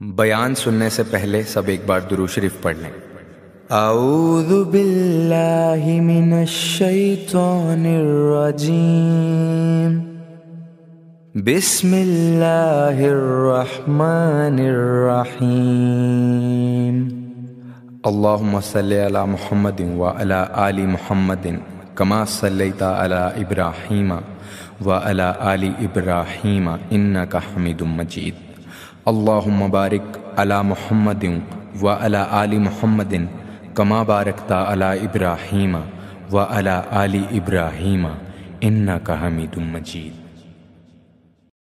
بیان سننے سے پہلے سب ایک بار درود شریف پڑھ لیں۔ اعوذ باللہ من الشیطان الرجیم، بسم اللہ الرحمن الرحیم، اللہم صلی علی محمد وعلی آل محمد کما صلیت علی ابراہیم وعلی آل ابراہیم انک حمید مجید، اللہم بارک علی محمد وعلی آل محمد کما بارکت علی ابراہیم وعلی آل ابراہیم انک حمید مجید۔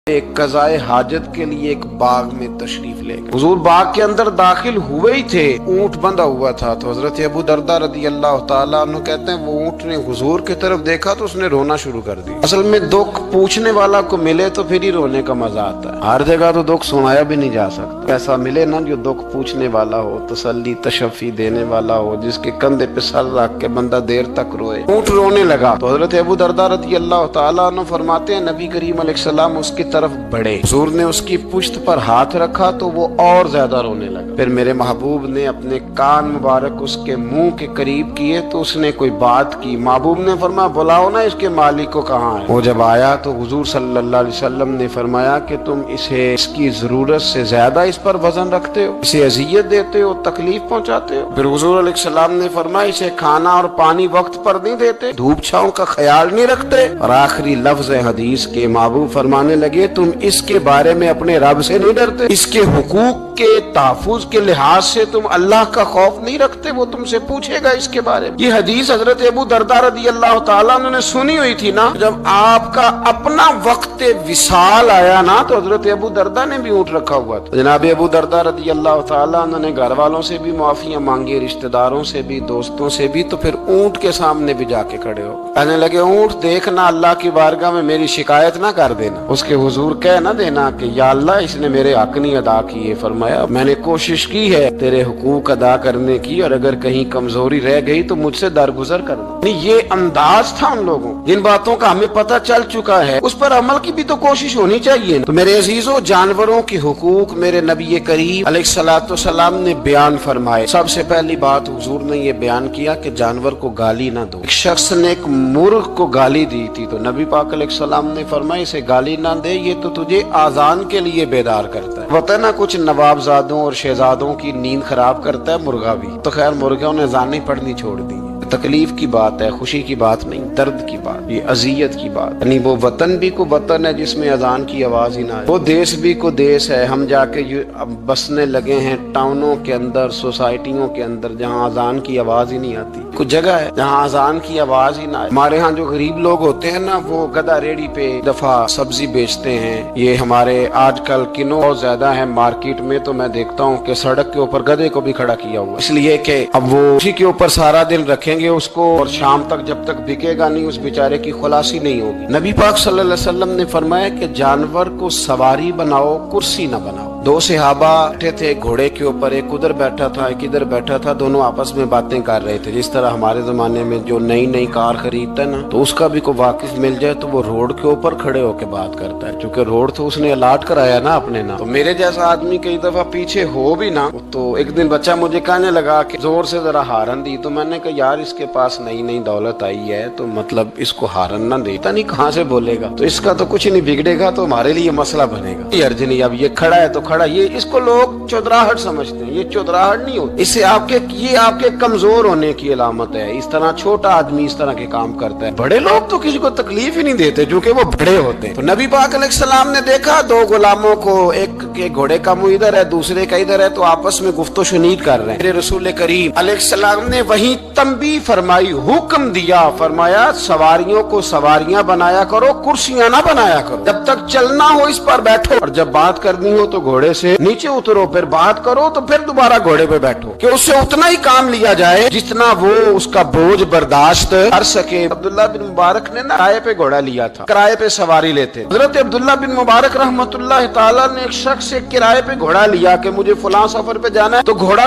ایک قضائے حاجت کے لیے ایک باغ میں تشریف لے گئے۔ حضور باغ کے اندر داخل ہوئے ہی تھے، اونٹ بندھا ہوا تھا، تو حضرت ابو درداء رضی اللہ تعالیٰ عنہ کہتے ہیں وہ اونٹ نے حضور کی طرف دیکھا تو اس نے رونا شروع کر دیا۔ اصل میں دکھ پوچھنے والا کو ملے تو پھر ہی رونے کا مزہ آتا ہے، ہر جگہ تو دکھ سنایا بھی نہیں جا سکتا۔ ایسا ملے نا جو دکھ پوچھنے والا ہو، تسلی تشفی دینے والا ہو، جس کے کندھے پہ سر رکھ کے بندہ دیر تک روئے۔ اونٹ رونے لگا تو حضرت ابو درداء رضی اللہ تعالیٰ عنہ فرماتے ہیں نبی کریم علیہ السلام اس کی طرف بڑھے، حضور نے اس کی پشت پر ہاتھ رکھا تو وہ اور زیادہ رونے لگا۔ پھر میرے محبوب نے اپنے کان مبارک اس کے منہ کے قریب کیے تو اس نے کوئی بات کی، محبوب نے فرمایا بلاؤ نا اس کے مالک کو کہاں ہے۔ وہ جب آیا تو حضور صلی اللہ علیہ وسلم نے فرمایا کہ تم اسے اس کی ضرورت سے زیادہ اس پر وزن رکھتے ہو، اسے اذیت دیتے ہو، تکلیف پہنچاتے ہو۔ پھر حضور علیہ السلام نے فرمایا اسے کھانا اور پانی وقت پر نہیں دیتے، دھوپ چھاؤں کا خیال نہیں رکھتے۔ اور آخری لفظ حدیث کے محبوب فرمانے لگے تم اس کے بارے میں اپنے رب سے نہیں ڈرتے، اس کے حقوق کے تحفظ کے لحاظ سے تم اللہ کا خوف نہیں رکھتے، وہ تم سے پوچھے گا اس کے بارے میں۔ یہ حدیث حضرت ابو درداء رضی اللہ تعالیٰ عنہ نے سنی ہوئی تھی نا، جب آپ کا اپنا وقت وصال آیا نا تو حضرت ابو درداء نے بھی اونٹ رکھا ہوا تھا۔ جناب ابو درداء رضی اللہ تعالیٰ عنہ نے گھر والوں سے بھی معافیاں مانگی، رشتہ داروں سے بھی، دوستوں سے بھی، تو پھر اونٹ کے سامنے بھی جا کے کھڑے ہو کہنے لگے اونٹ دیکھنا اللہ کی بارگاہ میں میری شکایت نہ کر دینا، اس کے حضور کہہ نہ دینا کہ یا اللہ اس نے میرے حق نہیں ادا کیے۔ فرمایا میں نے کوشش کی ہے تیرے حقوق ادا کرنے کی، اور اگر کہیں کمزوری رہ گئی تو مجھ سے درگزر کرنا۔ یہ انداز تھا ان لوگوں، جن باتوں کا ہمیں پتہ چل چکا ہے اس پر عمل کی بھی تو کوشش ہونی چاہیے۔ تو میرے عزیزوں، جانوروں کے حقوق میرے نبی کریم علیہ الصلوۃ والسلام نے بیان فرمائے۔ سب سے پہلی بات حضور نے یہ بیان کیا کہ جانور کو گالی نہ دو۔ ایک شخص نے ایک مرغ کو گالی دی تھی تو نبی پاک علیہ السلام نے فرمایا اسے گالی نہ دے، یہ تو تجھے آذان کے لیے بیدار کرتا ہے۔ پتہ نہ کچھ نوابزادوں اور شہزادوں کی نیند خراب کرتا ہے مرغا بھی، تو خیر مرغوں نے اذانیں پڑھنی چھوڑ دی۔ تکلیف کی بات ہے، خوشی کی بات نہیں، درد کی بات، یہ اذیت کی بات، یعنی وہ وطن بھی کو وطن ہے جس میں اذان کی آواز ہی نہ آئے، وہ دیس بھی کو دیس ہے۔ ہم جا کے اب بسنے لگے ہیں ٹاؤنوں کے اندر، سوسائٹیوں کے اندر، جہاں اذان کی آواز ہی نہیں آتی۔ کچھ جگہ ہے جہاں اذان کی آواز ہی نہ آئے۔ ہمارے ہاں جو غریب لوگ ہوتے ہیں نا، وہ گدا ریڑھی پہ دفعہ سبزی بیچتے ہیں۔ یہ ہمارے آج کل کنو بہت زیادہ ہے مارکیٹ میں، تو میں دیکھتا ہوں کہ سڑک کے اوپر گدے کو بھی کھڑا کیا ہوا، اس لیے کہ اب وہ اسی کے اوپر سارا دن رکھیں گے اس کو، اور شام تک جب تک بکے گا نہیں اس بیچارے کی خلاصی نہیں ہوگی۔ نبی پاک صلی اللہ علیہ وسلم نے فرمایا کہ جانور کو سواری بناؤ، کرسی نہ بناؤ۔ دو صحابہ بیٹھے تھے گھوڑے کے اوپر، ایک ادھر بیٹھا تھا ایک ادھر بیٹھا تھا، دونوں آپس میں باتیں کر رہے تھے۔ جس طرح ہمارے زمانے میں جو نئی کار خریدتا ہے نا، تو اس کا بھی کوئی واقف مل جائے تو وہ روڈ کے اوپر کھڑے ہو کے بات کرتا ہے، کیونکہ روڈ تو اس نے الاٹ کرایا نا اپنے نام۔ تو میرے جیسا آدمی کئی دفعہ پیچھے ہو بھی نا، تو ایک دن بچہ مجھے کہنے لگا کہ زور سے ذرا ہارن دی، تو میں نے کہا یار اس کے پاس نئی دولت آئی ہے تو مطلب اس کو ہارن نہ دے، پتہ نہیں کہاں سے بولے گا، تو اس کا تو کچھ نہیں بگڑے گا، تو ہمارے لیے مسئلہ بنے گا۔ یہ ارج نہیں، اب یہ کھڑا ہے تو کھڑا، یہ اس کو لوگ چودراہٹ سمجھتے ہیں، یہ چودراہٹ نہیں ہوتی، اس سے یہ آپ کے کمزور ہونے کی علامت ہے۔ اس طرح چھوٹا آدمی اس طرح کے کام کرتا ہے، بڑے لوگ تو کسی کو تکلیف ہی نہیں دیتے کیونکہ وہ بڑے ہوتے ہیں۔ تو نبی پاک علیہ السلام نے دیکھا دو غلاموں کو، ایک کے گھوڑے کا منہ ادھر ہے دوسرے کا ادھر ہے، تو آپس میں گفت و شنید کر رہے ہیں۔ میرے رسول کریم علیہ السلام نے وہیں تنبیہ فرمائی، حکم دیا، فرمایا سواریوں کو سواریاں بنایا کرو، کرسیاں نہ بنایا کرو، جب تک چلنا ہو اس پر بیٹھو، اور جب بات کرنی ہو تو گھوڑے سے نیچے اترو، پھر بات کرو تو پھر دوبارہ گھوڑے پہ بیٹھو، کہ اس سے اتنا ہی کام لیا جائے جتنا وہ اس کا بوجھ برداشت کر سکے۔ عبداللہ بن مبارک نے نا کرائے پہ گھوڑا لیا تھا، کرائے پہ سواری لیتے۔ حضرت عبداللہ بن مبارک رحمۃ اللہ تعالیٰ نے ایک شخص سے کرائے پہ گھوڑا لیا کہ مجھے فلاں سفر پہ جانا ہے تو گھوڑا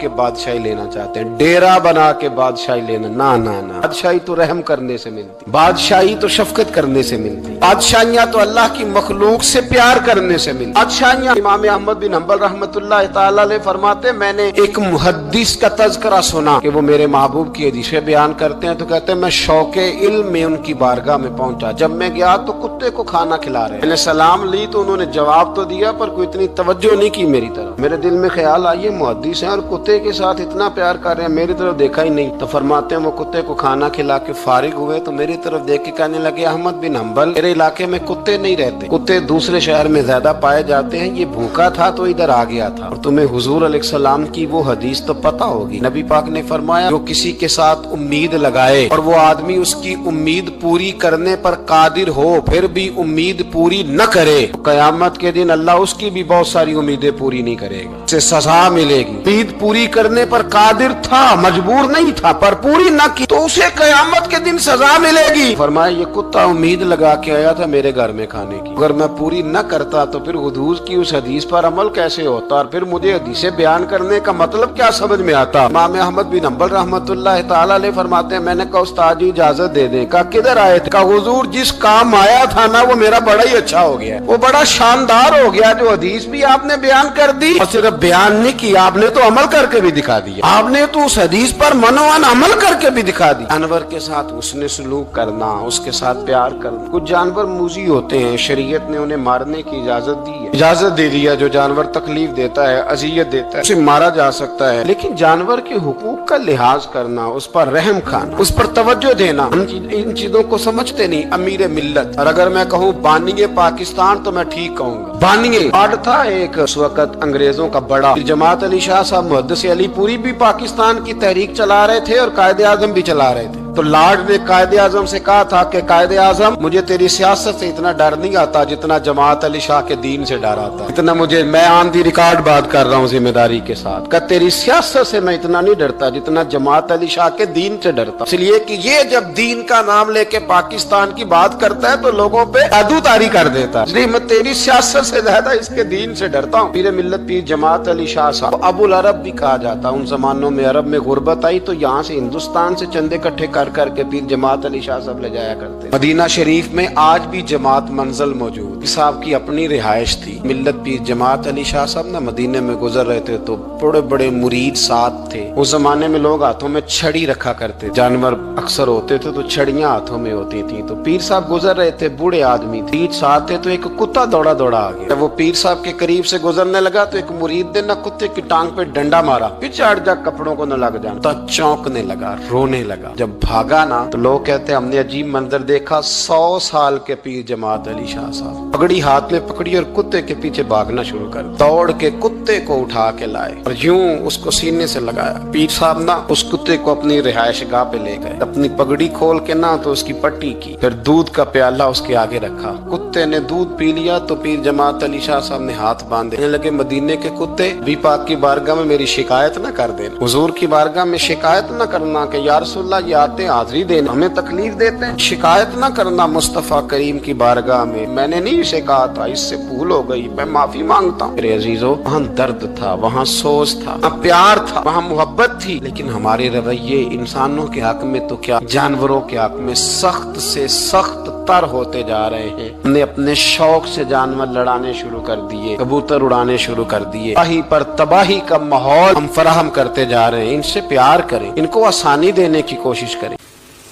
کے بادشاہی لینا چاہتے ہیں، ڈیرا بنا کے بادشاہی لینا، نہ بادشاہی تو رحم کرنے سے ملتی، بادشاہی تو شفقت کرنے سے ملتی، بادشاہیاں تو اللہ کی مخلوق سے پیار کرنے سے ملتی بادشاہیاں۔ امام احمد بن حنبل رحمۃ اللہ تعالی علیہ فرماتے میں نے ایک محدث کا تذکرہ سنا کہ وہ میرے محبوب کی حدیثیں بیان کرتے ہیں تو کہتے ہیں میں شوق علم میں ان کی بارگاہ میں پہنچا، جب میں گیا تو کتے کو کھانا کھلا رہے، میں نے سلام لی تو انہوں نے جواب تو دیا پر کوئی اتنی توجہ نہیں کی میری طرف، میرے دل میں خیال آئی محدث ہیں اور کتے کے ساتھ اتنا پیار کر رہے ہیں، میری طرف دیکھا ہی نہیں۔ تو فرماتے ہیں وہ کتے کو کھانا کھلا کے فارغ ہوئے تو میری طرف دیکھ کے کہنے لگے احمد بن حنبل میرے علاقے میں کتے نہیں رہتے، کتے دوسرے شہر میں زیادہ پائے جاتے ہیں، یہ بھوکا تھا تو ادھر آ گیا تھا، اور تمہیں حضور علیہ السلام کی وہ حدیث تو پتہ ہوگی، نبی پاک نے فرمایا جو کسی کے ساتھ امید لگائے اور وہ آدمی اس کی امید پوری کرنے پر قادر ہو پھر بھی امید پوری نہ کرے، قیامت کے دن اللہ اس کی بھی بہت ساری امیدیں پوری نہیں کرے گا، اسے سزا ملے گی۔ امید پوری کرنے پر قادر تھا، مجبور نہیں تھا، پر پوری نہ کی تو اسے قیامت کے دن سزا ملے گی۔ فرمایا یہ کتا امید لگا کے آیا تھا میرے گھر میں کھانے کی، اگر میں پوری نہ کرتا تو پھر حضور کی اس حدیث پر عمل کیسے ہوتا اور پھر مجھے حدیثیں بیان کرنے کا مطلب کیا سمجھ میں آتا۔ امام احمد بن حنبل رحمۃ اللہ تعالی علیہ فرماتے ہیں میں نے کہا استاد جی اجازت دے دیں، کہا کدھر آئے تھے؟ کہا حضور جس کام آیا تھا نا وہ میرا بڑا ہی اچھا ہو گیا، وہ بڑا شاندار ہو گیا، جو حدیث بھی آپ نے بیان کر دی اور صرف بیان نہیں کی، آپ نے تو عمل کر کے بھی دکھا دیا، آپ نے تو اس حدیث پر منوان عمل کر کے بھی دکھا دیا۔ جانور کے ساتھ حسن سلوک کرنا، اس کے ساتھ پیار کرنا، کچھ جانور موذی ہوتے ہیں، شریعت نے انہیں مارنے کی اجازت دی ہے، اجازت دے دیا، جو جانور تکلیف دیتا ہے اذیت دیتا ہے اسے مارا جا سکتا ہے، لیکن جانور کے حقوق کا لحاظ کرنا، اس پر رحم کھانا، اس پر توجہ دینا، ان چیزوں کو سمجھتے نہیں امیر ملت۔ اور اگر میں کہوں بانیے پاکستان تو میں ٹھیک کہوں گا، بانیے آڈ تھا ایک اس وقت انگریزوں کا بڑا، جماعت علی شاہ صاحب محدث علی پوری بھی پاکستان کی تحریک چلا رہے تھے اور قائد اعظم بھی چلا رہے تھے، تو لارڈ نے قائد اعظم سے کہا تھا کہ قائد اعظم مجھے تیری سیاست سے اتنا ڈر نہیں آتا جتنا جماعت علی شاہ کے دین سے ڈر آتا، اتنا مجھے، میں آن دی ریکارڈ بات کر رہا ہوں ذمہ داری کے ساتھ، کہ تیری سیاست سے میں اتنا نہیں ڈرتا جتنا جماعت علی شاہ کے دین سے ڈرتا، اس لیے کہ یہ جب دین کا نام لے کے پاکستان کی بات کرتا ہے تو لوگوں پہ عدو طاری کر دیتا ہے، اس لیے میں تیری سیاست سے زیادہ اس کے دین سے ڈرتا ہوں۔ پیر ملت پیر جماعت علی شاہ صاحب ابو العرب بھی کہا جاتا، ان زمانوں میں عرب میں غربت آئی تو یہاں سے ہندوستان سے چندے اکٹھے کر کر کے پیر جماعت علی شاہ صاحب لے جایا کرتے۔ مدینہ شریف میں آج بھی جماعت منزل موجود، صاحب کی اپنی رہائش تھی، ملت پیر جماعت علی شاہ صاحب نہ مدینے میں گزر رہے تھے تو بڑے بڑے مرید ساتھ تھے، اس زمانے میں لوگ ہاتھوں میں چھڑی رکھا کرتے، جانور اکثر ہوتے تھے تو چھڑیاں ہاتھوں میں ہوتی تھیں، تو پیر صاحب گزر رہے تھے، بوڑھے آدمی تھے، ساتھ تھے تو ایک کتا دوڑا دوڑا آ گیا، جب وہ پیر صاحب کے قریب سے گزرنے لگا تو ایک مرید نے نہ کتے کی ٹانگ پہ ڈنڈا مارا، پیچھے ہٹ جا کپڑوں کو نہ لگ جانا، چونکنے لگا، رونے لگا، جب بھاگا نا تو لوگ کہتے ہم نے عجیب منظر دیکھا، 100 سال کے پیر جماعت علی شاہ صاحب پگڑی ہاتھ میں پکڑی اور کتے کے پیچھے بھاگنا شروع کر، دوڑ کے کتے کو اٹھا کے لائے اور یوں اس کو سینے سے لگایا، پیر صاحب نا اس کتے کو اپنی رہائش گاہ پہ لے گئے، اپنی پگڑی کھول کے نا تو اس کی پٹی کی، پھر دودھ کا پیالہ اس کے آگے رکھا، کتے نے دودھ پی لیا تو پیر جماعت علی شاہ صاحب نے ہاتھ باندھے، کہنے لگے مدینے کے کتے نبی پاک کی بارگاہ میں میری شکایت نہ کر دینا، حضور کی بارگاہ میں شکایت نہ کرنا کہ یا رسول اللہ یہ آتے حاضری دینا ہمیں تکلیف دیتے ہیں، شکایت نہ کرنا مصطفیٰ کریم کی بارگاہ میں نے نہیں اسے کہا تھا، اس سے بھول ہو گئی، میں معافی مانگتا ہوں۔ میرے عزیزو وہاں درد تھا، وہاں سوز تھا، وہاں پیار تھا، وہاں محبت تھی، لیکن ہمارے رویے انسانوں کے حق میں تو کیا جانوروں کے حق میں سخت سے سخت تر ہوتے جا رہے ہیں۔ ہم نے اپنے شوق سے جانور لڑانے شروع کر دیے، کبوتر اڑانے شروع کر دیے، تباہی پر تباہی کا ماحول ہم فراہم کرتے جا رہے ہیں۔ ان سے پیار کریں، ان کو آسانی دینے کی کوشش کریں۔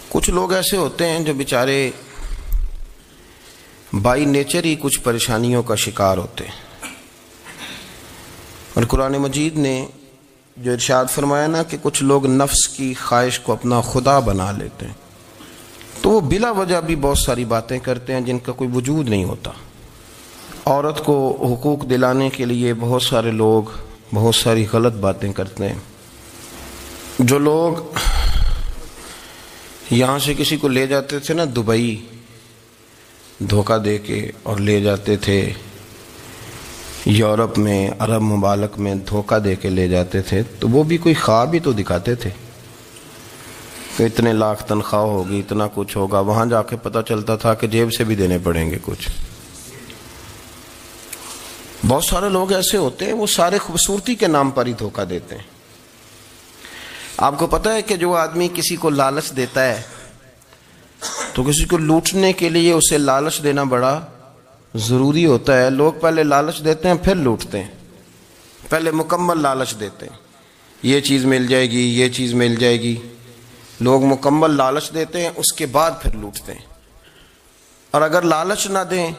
کچھ لوگ ایسے ہوتے ہیں جو بیچارے بائی نیچر ہی کچھ پریشانیوں کا شکار ہوتے ہیں، اور قرآن مجید نے جو ارشاد فرمایا نا کہ کچھ لوگ نفس کی خواہش کو اپنا خدا بنا لیتے ہیں، تو وہ بلا وجہ بھی بہت ساری باتیں کرتے ہیں جن کا کوئی وجود نہیں ہوتا۔ عورت کو حقوق دلانے کے لیے بہت سارے لوگ بہت ساری غلط باتیں کرتے ہیں۔ جو لوگ یہاں سے کسی کو لے جاتے تھے نا دبئی، دھوکہ دے کے اور لے جاتے تھے یورپ میں، عرب ممالک میں دھوکہ دے کے لے جاتے تھے، تو وہ بھی کوئی خواب ہی تو دکھاتے تھے کہ اتنے لاکھ تنخواہ ہوگی، اتنا کچھ ہوگا، وہاں جا کے پتہ چلتا تھا کہ جیب سے بھی دینے پڑیں گے کچھ۔ بہت سارے لوگ ایسے ہوتے ہیں وہ سارے خوبصورتی کے نام پر ہی دھوکہ دیتے ہیں۔ آپ کو پتہ ہے کہ جو آدمی کسی کو لالچ دیتا ہے تو کسی کو لوٹنے کے لیے اسے لالچ دینا بڑا ضروری ہوتا ہے۔ لوگ پہلے لالچ دیتے ہیں پھر لوٹتے ہیں، پہلے مکمل لالچ دیتے ہیں، یہ چیز مل جائے گی، یہ چیز مل جائے گی، لوگ مکمل لالچ دیتے ہیں، اس کے بعد پھر لوٹتے ہیں۔ اور اگر لالچ نہ دیں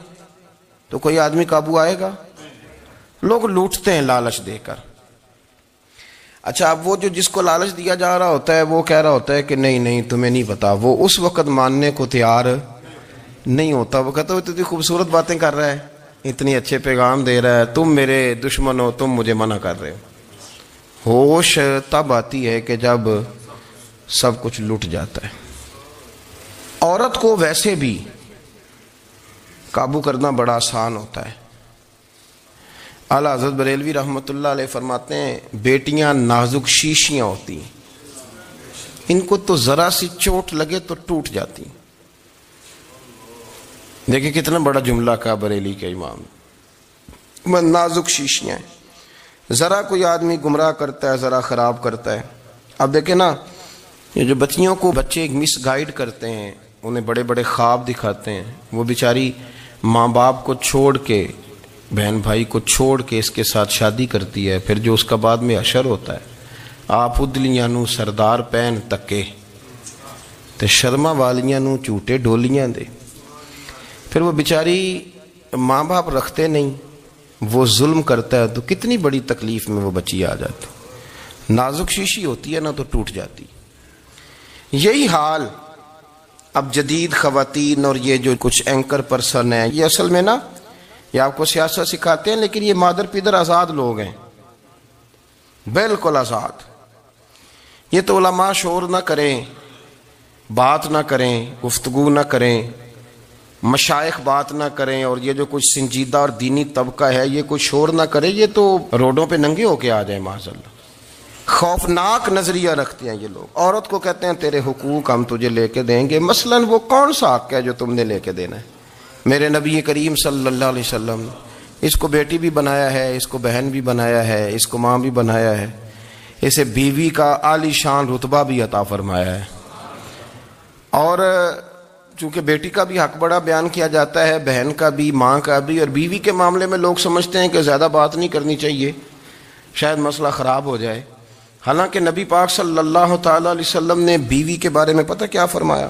تو کوئی آدمی قابو آئے گا؟ لوگ لوٹتے ہیں لالچ دے کر۔ اچھا، اب وہ جو جس کو لالچ دیا جا رہا ہوتا ہے وہ کہہ رہا ہوتا ہے کہ نہیں نہیں تمہیں نہیں پتا، وہ اس وقت ماننے کو تیار نہیں ہوتا، وہ کہتا ہے اتنی خوبصورت باتیں کر رہا ہے، اتنی اچھے پیغام دے رہا ہے، تم میرے دشمن ہو، تم مجھے منع کر رہے ہو۔ ہوش تب آتی ہے کہ جب سب کچھ لٹ جاتا ہے۔ عورت کو ویسے بھی قابو کرنا بڑا آسان ہوتا ہے۔ اعلیٰ حضرت بریلوی رحمۃ اللہ علیہ فرماتے ہیں بیٹیاں نازک شیشیاں ہوتی ہیں، ان کو تو ذرا سی چوٹ لگے تو ٹوٹ جاتی ہیں۔ دیکھیں کتنا بڑا جملہ کہا بریلی کے امام، نازک شیشیاں ہیں، ذرا کوئی آدمی گمراہ کرتا ہے، ذرا خراب کرتا ہے۔ اب دیکھیں نا، یہ جو بچیوں کو بچے مس گائیڈ کرتے ہیں، انہیں بڑے بڑے خواب دکھاتے ہیں، وہ بیچاری ماں باپ کو چھوڑ کے، بہن بھائی کو چھوڑ کے اس کے ساتھ شادی کرتی ہے، پھر جو اس کا بعد میں حشر ہوتا ہے، آپ ادلیاں نو سردار پہن تکے تے شرما والیاں نو جھوٹے ڈولیاں دے۔ پھر وہ بیچاری ماں باپ رکھتے نہیں، وہ ظلم کرتا ہے، تو کتنی بڑی تکلیف میں وہ بچی آ جاتی۔ نازک شیشی ہوتی ہے نا تو ٹوٹ جاتی۔ یہی حال اب جدید خواتین اور یہ جو کچھ اینکر پرسن ہیں، یہ اصل میں نا یہ آپ کو سیاست سکھاتے ہیں، لیکن یہ مادر پیدر آزاد لوگ ہیں، بالکل آزاد۔ یہ تو علماء شور نہ کریں، بات نہ کریں، گفتگو نہ کریں، مشائخ بات نہ کریں، اور یہ جو کچھ سنجیدہ اور دینی طبقہ ہے یہ کوئی شور نہ کرے، یہ تو روڈوں پہ ننگے ہو کے آ جائیں معاذ اللہ۔ خوفناک نظریہ رکھتے ہیں یہ لوگ۔ عورت کو کہتے ہیں تیرے حقوق ہم تجھے لے کے دیں گے، مثلاً وہ کون سا حق ہے جو تم نے لے کے دینا ہے؟ میرے نبی کریم صلی اللہ علیہ وسلم نے اس کو بیٹی بھی بنایا ہے، اس کو بہن بھی بنایا ہے، اس کو ماں بھی بنایا ہے، اسے بیوی کا عالی شان رتبہ بھی عطا فرمایا ہے۔ اور چونکہ بیٹی کا بھی حق بڑا بیان کیا جاتا ہے، بہن کا بھی، ماں کا بھی، اور بیوی کے معاملے میں لوگ سمجھتے ہیں کہ زیادہ بات نہیں کرنی چاہیے، شاید مسئلہ خراب ہو جائے۔ حالانکہ نبی پاک صلی اللہ تعالیٰ علیہ وسلم نے بیوی کے بارے میں پتہ کیا فرمایا؟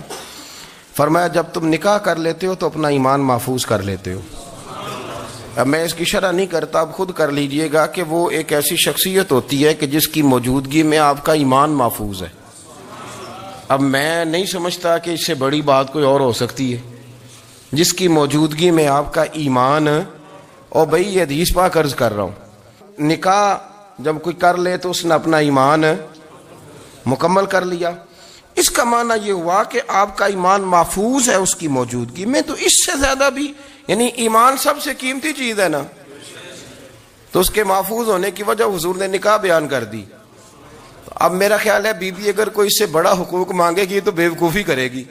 فرمایا جب تم نکاح کر لیتے ہو تو اپنا ایمان محفوظ کر لیتے ہو۔ اب میں اس کی شرح نہیں کرتا، اب خود کر لیجئے گا کہ وہ ایک ایسی شخصیت ہوتی ہے کہ جس کی موجودگی میں آپ کا ایمان محفوظ ہے۔ اب میں نہیں سمجھتا کہ اس سے بڑی بات کوئی اور ہو سکتی ہے، جس کی موجودگی میں آپ کا ایمان، اور بھئی یہ حدیث پاک عرض کر رہا ہوں، نکاح جب کوئی کر لے تو اس نے اپنا ایمان مکمل کر لیا۔ اس کا معنی یہ ہوا کہ آپ کا ایمان محفوظ ہے اس کی موجودگی میں، تو اس سے زیادہ بھی، یعنی ایمان سب سے قیمتی چیز ہے نا، تو اس کے محفوظ ہونے کی وجہ حضور نے نکاح بیان کر دی۔ اب میرا خیال ہے بیوی اگر کوئی اس سے بڑا حقوق مانگے گی تو بے وقوفی کرے گی۔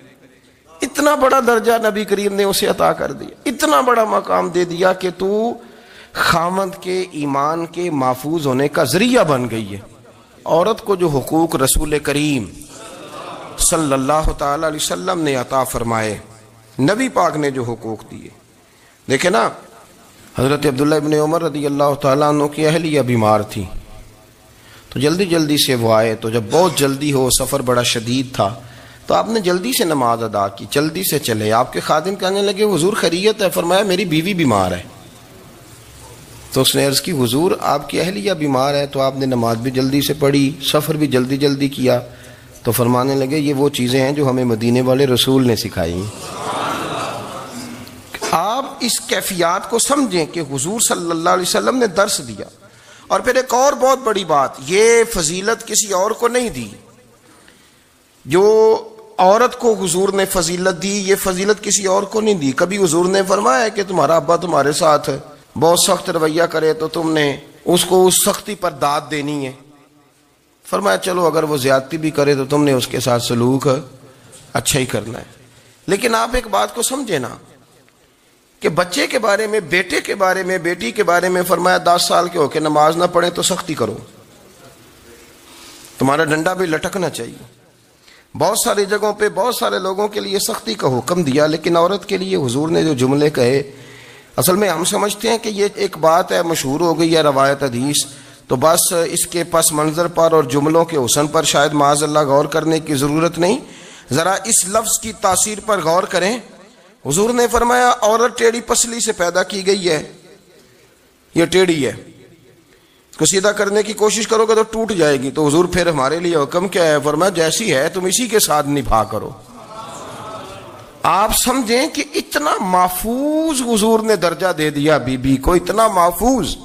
اتنا بڑا درجہ نبی کریم نے اسے عطا کر دیا، اتنا بڑا مقام دے دیا کہ تو خاوند کے ایمان کے محفوظ ہونے کا ذریعہ بن گئی ہے۔ عورت کو جو حقوق رسول کریم صلی اللہ تعالی علیہ وسلم نے عطا فرمائے، نبی پاک نے جو حقوق دیے، دیکھیں نا، حضرت عبداللہ ابن عمر رضی اللہ تعالیٰ عنہ کی اہلیہ بیمار تھی، تو جلدی جلدی سے وہ آئے، تو جب بہت جلدی ہو، سفر بڑا شدید تھا، تو آپ نے جلدی سے نماز ادا کی، جلدی سے چلے۔ آپ کے خادم کہنے لگے حضور خیریت ہے؟ فرمایا میری بیوی بیمار ہے۔ تو اس نے عرض کی حضور آپ کی اہلیہ بیمار ہے، تو آپ نے نماز بھی جلدی سے پڑھی، سفر بھی جلدی جلدی کیا۔ تو فرمانے لگے یہ وہ چیزیں ہیں جو ہمیں مدینے والے رسول نے سکھائی ہیں۔ آپ اس کیفیات کو سمجھیں کہ حضور صلی اللہ علیہ وسلم نے درس دیا۔ اور پھر ایک اور بہت بڑی بات، یہ فضیلت کسی اور کو نہیں دی، جو عورت کو حضور نے فضیلت دی، یہ فضیلت کسی اور کو نہیں دی۔ کبھی حضور نے فرمایا کہ تمہارا ابا تمہارے ساتھ بہت سخت رویہ کرے تو تم نے اس کو اس سختی پر داد دینی ہے؟ فرمایا چلو اگر وہ زیادتی بھی کرے تو تم نے اس کے ساتھ سلوک اچھا ہی کرنا ہے۔ لیکن آپ ایک بات کو سمجھے نا کہ بچے کے بارے میں، بیٹے کے بارے میں، بیٹی کے بارے میں فرمایا 10 سال کے ہو کے نماز نہ پڑھیں تو سختی کرو، تمہارا ڈنڈا بھی لٹکنا چاہیے۔ بہت ساری جگہوں پہ بہت سارے لوگوں کے لیے سختی کا حکم دیا، لیکن عورت کے لیے حضور نے جو جملے کہے، اصل میں ہم سمجھتے ہیں کہ یہ ایک بات ہے، مشہور ہو گئی ہے روایت حدیث، تو بس اس کے پس منظر پر اور جملوں کے حسن پر شاید معاذ اللہ غور کرنے کی ضرورت نہیں، ذرا اس لفظ کی تاثیر پر غور کریں۔ حضور نے فرمایا عورت ٹیڑھی پسلی سے پیدا کی گئی ہے، یہ ٹیڑھی ہے، اس کو سیدھا کرنے کی کوشش کرو گے تو ٹوٹ جائے گی، تو حضور پھر ہمارے لیے حکم کیا ہے؟ فرمایا جیسی ہے تم اسی کے ساتھ نبھا کرو۔ آپ سمجھیں کہ اتنا محفوظ حضور نے درجہ دے دیا بی بی کو، اتنا محفوظ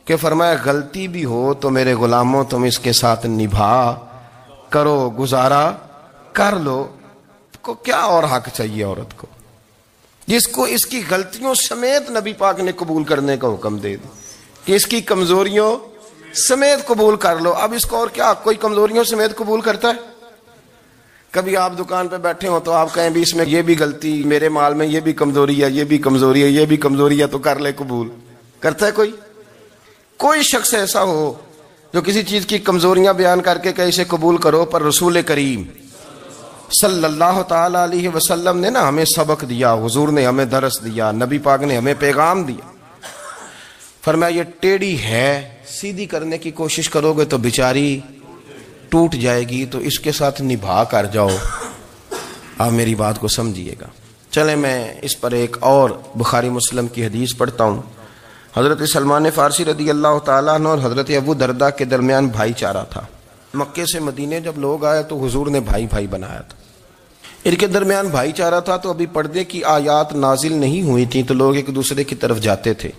کہ فرمایا غلطی بھی ہو تو میرے غلاموں تم اس کے ساتھ نبھا کرو، گزارا کر لو۔ کو کیا اور حق چاہیے عورت کو، جس کو اس کی غلطیوں سمیت نبی پاک نے قبول کرنے کا حکم دے دی کہ اس کی کمزوریوں سمیت قبول کر لو۔ اب اس کو اور کیا، کوئی کمزوریوں سمیت قبول کرتا ہے؟ کبھی آپ دکان پہ بیٹھے ہو تو آپ کہیں بھی اس میں یہ بھی غلطی، میرے مال میں یہ بھی کمزوری ہے، یہ بھی کمزوری ہے، یہ بھی کمزوری ہے، تو کر لے قبول؟ کرتا ہے کوئی؟ کوئی شخص ایسا ہو جو کسی چیز کی کمزوریاں بیان کر کے کہ اسے قبول کرو؟ پر رسول کریم صلی اللہ تعالی علیہ وسلم نے نا ہمیں سبق دیا، حضور نے ہمیں درس دیا، نبی پاک نے ہمیں پیغام دیا۔ فرمایا یہ ٹیڑھی ہے، سیدھی کرنے کی کوشش کرو گے تو بیچاری ٹوٹ جائے گی، تو اس کے ساتھ نبھا کر جاؤ۔ آپ میری بات کو سمجھیے گا۔ چلیں میں اس پر ایک اور بخاری مسلم کی حدیث پڑھتا ہوں۔ حضرت سلمان فارسی رضی اللہ تعالیٰ عنہ اور حضرت ابو درداء کے درمیان بھائی چارہ تھا۔ مکے سے مدینے جب لوگ آئے تو حضور نے بھائی بھائی بنایا تھا، ان کے درمیان بھائی چارہ تھا، تو ابھی پردے کی آیات نازل نہیں ہوئی تھیں، تو لوگ ایک دوسرے کی طرف جاتے تھے۔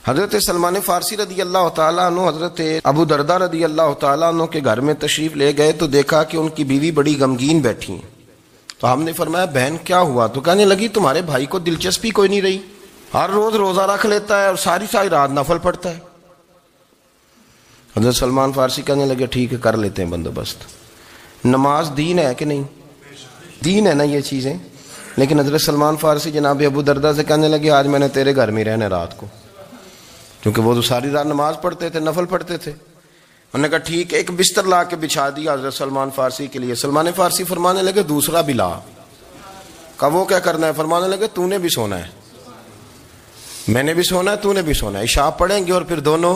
حضرت سلمان فارسی رضی اللہ تعالیٰ عنہ حضرت ابو درداء رضی اللہ تعالیٰ عنہ کے گھر میں تشریف لے گئے تو دیکھا کہ ان کی بیوی بڑی غمگین بیٹھی ہیں۔ تو ہم نے فرمایا بہن کیا ہوا؟ تو کہنے لگی تمہارے بھائی کو دلچسپی کوئی نہیں رہی، ہر روز روزہ رکھ لیتا ہے اور ساری رات نفل پڑھتا ہے۔ حضرت سلمان فارسی کہنے لگے ٹھیک ہے کر لیتے ہیں بندوبست۔ نماز دین ہے کہ نہیں؟ دین ہے نا یہ چیزیں۔ لیکن حضرت سلمان فارسی جناب ابو درداء سے کہنے لگے آج میں نے تیرے گھر میں رہنا رات کو، کیونکہ وہ تو ساری رات نماز پڑھتے تھے، نفل پڑھتے تھے۔ انہوں نے کہا ٹھیک ہے، ایک بستر لا کے بچھا دیا حضرت سلمان فارسی کے لیے۔ سلمان فارسی فرمانے لگے دوسرا بھی لا۔ کہا وہ کیا کرنا ہے؟ فرمانے لگے تو نے بھی سونا ہے، میں نے بھی سونا ہے، تو نے بھی سونا ہے، عشاء پڑھیں گے اور پھر دونوں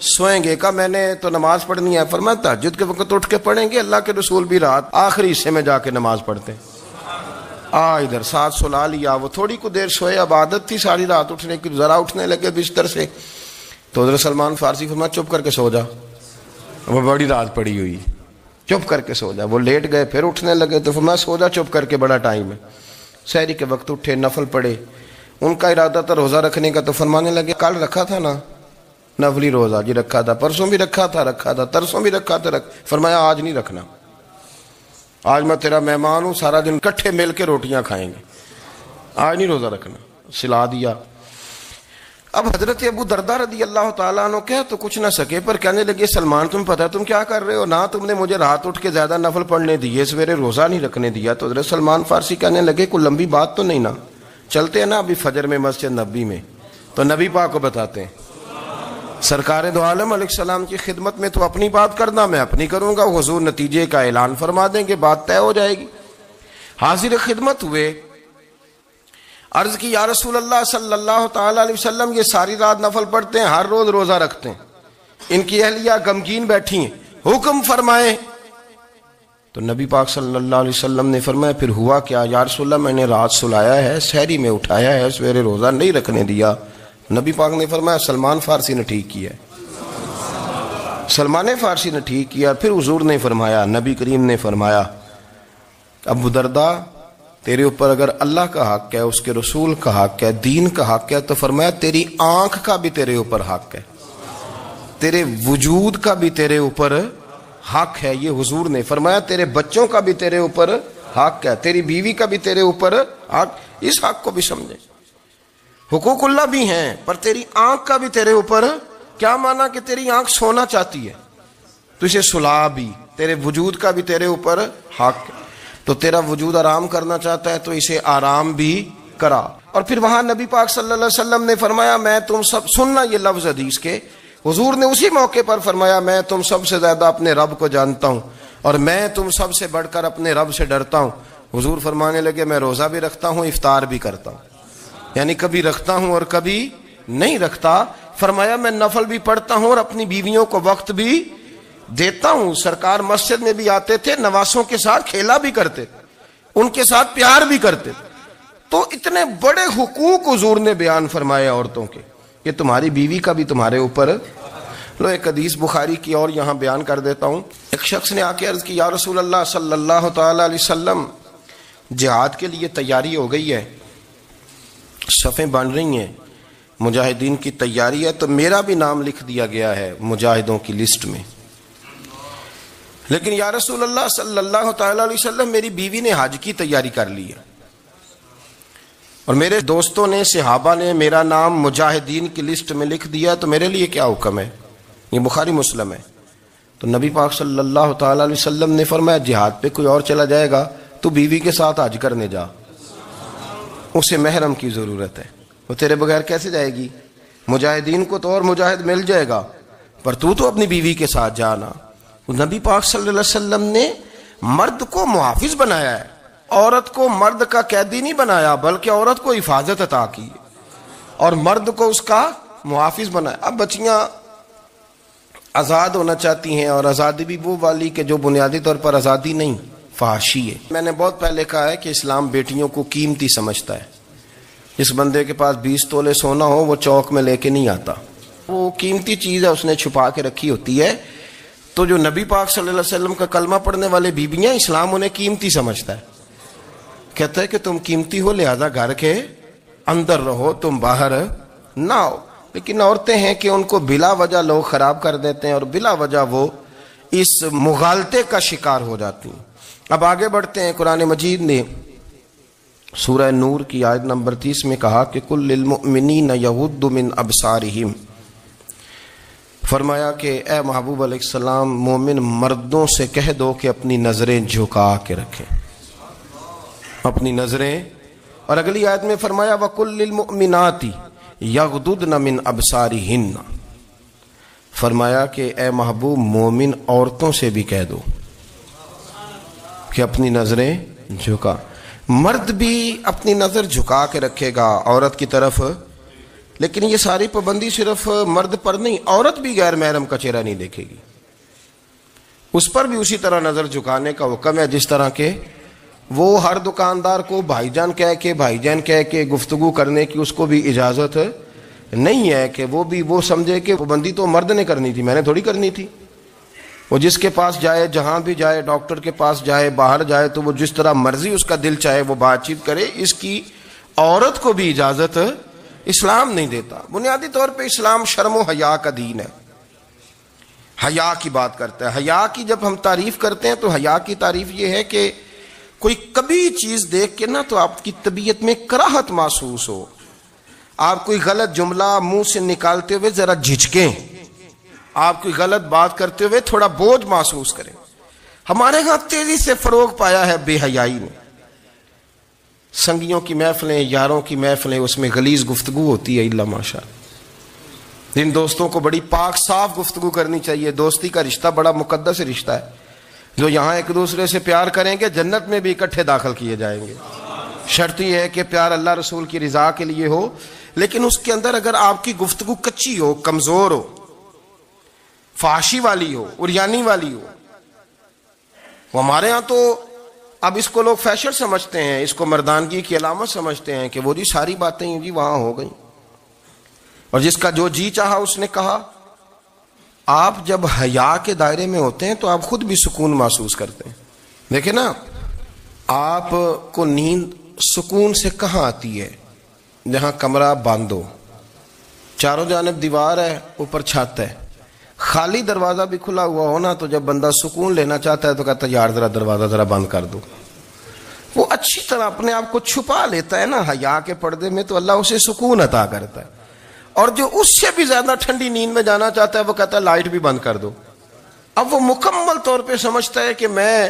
سوئیں گے۔ کہا میں نے تو نماز پڑھنی ہے۔ فرمایا تہجد کے وقت اٹھ کے پڑھیں گے، اللہ کے رسول بھی رات آخری حصے میں جا کے نماز پڑھتے ہیں۔ ادھر ساتھ سلا لیا، وہ تھوڑی کو دیر سوئے، اب عادت تھی ساری رات اٹھنے کی، ذرا اٹھنے لگے بستر سے تو حضرت سلمان فارسی فرمایا چپ کر کے سو جا، وہ بڑی رات پڑی ہوئی، چپ کر کے سو جا۔ وہ لیٹ گئے، پھر اٹھنے لگے تو فرمایا سو جا چپ کر کے، بڑا ٹائم ہے۔ سحری کے وقت اٹھے، نفل پڑھے، ان کا ارادہ تھا روزہ رکھنے کا، تو فرمانے لگے کل رکھا تھا نا نفلی روزہ؟ جی رکھا تھا۔ پرسوں بھی رکھا تھا، ترسوں بھی رکھا تھا۔ فرمایا آج نہیں رکھنا، آج میں تیرا مہمان ہوں، سارا دن کٹھے مل کے روٹیاں کھائیں گے، آج نہیں روزہ رکھنا۔ سلا دیا۔ اب حضرت ابو درداء رضی اللہ تعالیٰ عنہ کہہ تو کچھ نہ سکے، پر کہنے لگے سلمان تم پتہ تم کیا کر رہے ہو، نہ تم نے مجھے رات اٹھ کے زیادہ نفل پڑھنے دیے، سویرے روزہ نہیں رکھنے دیا۔ تو حضرت سلمان فارسی کہنے لگے کوئی لمبی بات تو نہیں نا، چلتے ہیں نا ابھی فجر میں مسجد نبی میں، تو نبی پاک کو بتاتے ہیں سرکار دو عالم علیہ السلام کی خدمت میں تو اپنی بات کرنا، میں اپنی کروں گا، حضور نتیجے کا اعلان فرما دیں گے، بات طے ہو جائے گی۔ حاضر خدمت ہوئے، عرض کی یا رسول اللہ صلی اللہ تعالی علیہ وسلم یہ ساری رات نفل پڑھتے ہیں، ہر روز روزہ رکھتے ہیں، ان کی اہلیہ غمگین بیٹھی ہیں، حکم فرمائیں۔ تو نبی پاک صلی اللہ علیہ وسلم نے فرمایا پھر ہوا کیا؟ یا رسول اللہ میں نے رات سلایا ہے، سحری میں اٹھایا ہے، سویرے روزہ نہیں رکھنے دیا۔ نبی پاک نے فرمایا سلمان فارسی نے ٹھیک کیا ہے، سلمان فارسی نے ٹھیک کیا۔ پھر حضور نے فرمایا، نبی کریم نے فرمایا ابو درداء تیرے اوپر اگر اللہ کا حق ہے، اس کے رسول کا حق ہے، دین کا حق ہے، تو فرمایا تیری آنکھ کا بھی تیرے اوپر حق ہے، تیرے وجود کا بھی تیرے اوپر حق ہے۔ یہ حضور نے فرمایا تیرے بچوں کا بھی تیرے اوپر حق ہے، تیری بیوی کا بھی تیرے اوپر حق۔ اس حق کو بھی سمجھے، حقوق اللہ بھی ہیں، پر تیری آنکھ کا بھی تیرے اوپر کیا مانا کہ تیری آنکھ سونا چاہتی ہے تو اسے سلا بھی، تیرے وجود کا بھی تیرے اوپر حق ہے، تو تیرا وجود آرام کرنا چاہتا ہے تو اسے آرام بھی کرا. اور پھر وہاں نبی پاک صلی اللہ علیہ وسلم نے فرمایا میں تم سب, سننا یہ لفظ حدیث کے, حضور نے اسی موقع پر فرمایا میں تم سب سے زیادہ اپنے رب کو جانتا ہوں اور میں تم سب سے بڑھ کر اپنے رب سے ڈرتا ہوں. حضور فرمانے لگے میں روزہ بھی رکھتا ہوں, افطار بھی کرتا ہوں, یعنی کبھی رکھتا ہوں اور کبھی نہیں رکھتا. فرمایا میں نفل بھی پڑھتا ہوں اور اپنی بیویوں کو وقت بھی دیتا ہوں. سرکار مسجد میں بھی آتے تھے, نواسوں کے ساتھ کھیلا بھی کرتے, ان کے ساتھ پیار بھی کرتے. تو اتنے بڑے حقوق حضور نے بیان فرمائے عورتوں کے کہ تمہاری بیوی کا بھی تمہارے اوپر. لو ایک حدیث بخاری کی اور یہاں بیان کر دیتا ہوں. ایک شخص نے آ کے عرض کی یا رسول اللہ صلی اللہ تعالی علیہ وسلم جہاد کے لیے تیاری ہو گئی ہے, صفیں بن رہی ہیں, مجاہدین کی تیاری ہے, تو میرا بھی نام لکھ دیا گیا ہے مجاہدوں کی لسٹ میں, لیکن یا رسول اللہ صلی اللہ تعالی علیہ وسلم میری بیوی نے حج کی تیاری کر لی ہے اور میرے دوستوں نے, صحابہ نے میرا نام مجاہدین کی لسٹ میں لکھ دیا, تو میرے لیے کیا حکم ہے؟ یہ بخاری مسلم ہے. تو نبی پاک صلی اللہ تعالی علیہ وسلم نے فرمایا جہاد پہ کوئی اور چلا جائے گا تو بیوی کے ساتھ حج کرنے جا, اسے محرم کی ضرورت ہے, وہ تیرے بغیر کیسے جائے گی؟ مجاہدین کو تو اور مجاہد مل جائے گا, پر تو اپنی بیوی کے ساتھ جانا. نبی پاک صلی اللہ علیہ وسلم نے مرد کو محافظ بنایا ہے, عورت کو مرد کا قیدی نہیں بنایا, بلکہ عورت کو حفاظت عطا کی اور مرد کو اس کا محافظ بنایا. اب بچیاں آزاد ہونا چاہتی ہیں, اور آزادی بھی وہ والی کہ جو بنیادی طور پر آزادی نہیں, فحاشی ہے. میں نے بہت پہلے کہا ہے کہ اسلام بیٹیوں کو قیمتی سمجھتا ہے. جس بندے کے پاس 20 تولے سونا ہو وہ چوک میں لے کے نہیں آتا, وہ قیمتی چیز ہے, اس نے چھپا کے رکھی ہوتی ہے. تو جو نبی پاک صلی اللہ علیہ وسلم کا کلمہ پڑھنے والے بیویاں, اسلام انہیں قیمتی سمجھتا ہے, کہتا ہے کہ تم قیمتی ہو لہذا گھر کے اندر رہو, تم باہر نہ ہو. لیکن عورتیں ہیں کہ ان کو بلا وجہ لوگ خراب کر دیتے ہیں اور بلا وجہ وہ اس مغالطے کا شکار ہو جاتی ہیں. اب آگے بڑھتے ہیں. قرآن مجید نے سورہ نور کی آیت نمبر 30 میں کہا کہ کل للمؤمنین یغضوا من ابصارہم, فرمایا کہ اے محبوب علیہ السلام مومن مردوں سے کہہ دو کہ اپنی نظریں جھکا کے رکھیں, اپنی نظریں. اور اگلی آیت میں فرمایا وَقُلْ لِلْمُؤْمِنَاتِ یغضضن من ابصارہن, فرمایا کہ اے محبوب مومن عورتوں سے بھی کہہ دو کہ اپنی نظریں جھکا. مرد بھی اپنی نظر جھکا کے رکھے گا عورت کی طرف, لیکن یہ ساری پابندی صرف مرد پر نہیں, عورت بھی غیر محرم کا چہرہ نہیں دیکھے گی, اس پر بھی اسی طرح نظر جھکانے کا حکم ہے جس طرح کے وہ ہر دکاندار کو بھائی جان کہہ کے گفتگو کرنے کی اس کو بھی اجازت نہیں ہے کہ وہ بھی وہ سمجھے کہ پابندی تو مرد نے کرنی تھی, میں نے تھوڑی کرنی تھی. وہ جس کے پاس جائے, جہاں بھی جائے, ڈاکٹر کے پاس جائے, باہر جائے, تو وہ جس طرح مرضی اس کا دل چاہے وہ بات چیت کرے, اس کی عورت کو بھی اجازت اسلام نہیں دیتا. بنیادی طور پہ اسلام شرم و حیا کا دین ہے, حیا کی بات کرتا ہے. حیا کی جب ہم تعریف کرتے ہیں تو حیا کی تعریف یہ ہے کہ کوئی کبھی چیز دیکھ کے نا تو آپ کی طبیعت میں کراہت محسوس ہو, آپ کوئی غلط جملہ منہ سے نکالتے ہوئے ذرا جھجکیں, آپ کوئی غلط بات کرتے ہوئے تھوڑا بوجھ محسوس کریں. ہمارے ہاں تیزی سے فروغ پایا ہے بے حیائی نے. سنگیوں کی محفلیں, یاروں کی محفلیں, اس میں غلیظ گفتگو ہوتی ہے الا ماشاء. جن دوستوں کو بڑی پاک صاف گفتگو کرنی چاہیے, دوستی کا رشتہ بڑا مقدس رشتہ ہے, جو یہاں ایک دوسرے سے پیار کریں گے جنت میں بھی اکٹھے داخل کیے جائیں گے. شرط یہ ہے کہ پیار اللہ رسول کی رضا کے لیے ہو, لیکن اس کے اندر اگر آپ کی گفتگو کچی ہو, کمزور ہو, فحاشی والی ہو, عریانی والی ہو. وہ ہمارے ہاں تو اب اس کو لوگ فیشن سمجھتے ہیں, اس کو مردانگی کی علامت سمجھتے ہیں کہ وہ جی ساری باتیں جی وہاں ہو گئیں, اور جس کا جو جی چاہا اس نے کہا. آپ جب حیا کے دائرے میں ہوتے ہیں تو آپ خود بھی سکون محسوس کرتے ہیں. دیکھیں نا, آپ کو نیند سکون سے کہاں آتی ہے؟ جہاں کمرہ بند ہو, چاروں جانب دیوار ہے, اوپر چھت ہے, خالی دروازہ بھی کھلا ہوا ہونا تو جب بندہ سکون لینا چاہتا ہے تو کہتا ہے یار ذرا دروازہ ذرا بند کر دو. وہ اچھی طرح اپنے آپ کو چھپا لیتا ہے نا حیا کے پردے میں, تو اللہ اسے سکون عطا کرتا ہے. اور جو اس سے بھی زیادہ ٹھنڈی نیند میں جانا چاہتا ہے وہ کہتا ہے لائٹ بھی بند کر دو. اب وہ مکمل طور پہ سمجھتا ہے کہ میں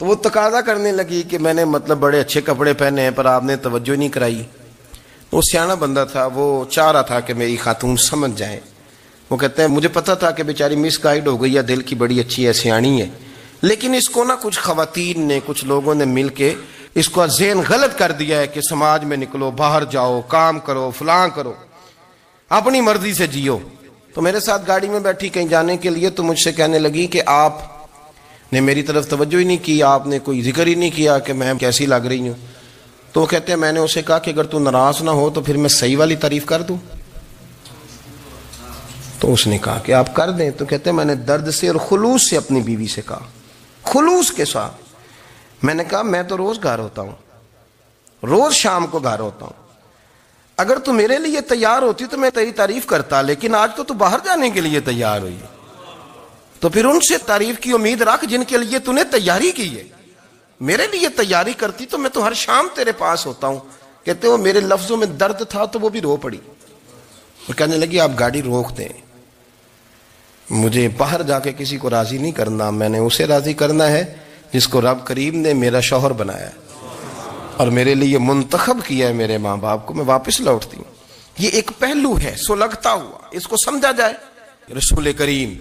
تو وہ تقاضا کرنے لگی کہ میں نے مطلب بڑے اچھے کپڑے پہنے ہیں پر آپ نے توجہ نہیں کرائی. وہ سیاںا بندہ تھا, وہ چاہ رہا تھا کہ میری خاتون سمجھ جائیں. وہ کہتے ہیں مجھے پتا تھا کہ بیچاری مس گائیڈ ہو گئی ہے, دل کی بڑی اچھی ہے, سیاਣੀ ہے, لیکن اس کو نا کچھ خواتین نے, کچھ لوگوں نے مل کے اس کو ذہن غلط کر دیا ہے کہ سماج میں نکلو, باہر جاؤ, کام کرو, فلاں کرو, اپنی مرضی سے جیو. تو میرے ساتھ گاڑی میں بیٹھی کہیں جانے کے لیے, تو مجھ سے کہنے لگی کہ آپ نے میری طرف توجہ ہی نہیں کی, آپ نے کوئی ذکر ہی نہیں کیا کہ میں کیسی لگ رہی ہوں. تو وہ کہتے ہیں میں نے اسے کہا کہ اگر تو ناراض نہ ہو تو پھر میں صحیح والی تعریف کر دوں. تو اس نے کہا کہ آپ کر دیں. تو کہتے ہیں میں نے درد سے اور خلوص سے اپنی بیوی سے کہا, خلوص کے ساتھ. میں نے کہا میں تو روز گھر ہوتا ہوں, روز شام کو گھر ہوتا ہوں, اگر تو میرے لیے تیار ہوتی تو میں تیری تعریف کرتا, لیکن آج تو باہر جانے کے لیے تیار ہوئی, تو پھر ان سے تعریف کی امید رکھ جن کے لیے تو نے تیاری کی ہے. میرے لیے تیاری کرتی تو میں تو ہر شام تیرے پاس ہوتا ہوں. کہتے وہ میرے لفظوں میں درد تھا تو وہ بھی رو پڑی. اور کہنے لگی آپ گاڑی روک دیں, مجھے باہر جا کے کسی کو راضی نہیں کرنا, میں نے اسے راضی کرنا ہے جس کو رب کریم نے میرا شوہر بنایا اور میرے لیے منتخب کیا ہے میرے ماں باپ کو. میں واپس لوٹتی ہوں. یہ ایک پہلو ہے سلگتا ہوا, اس کو سمجھا جائے. رسول کریم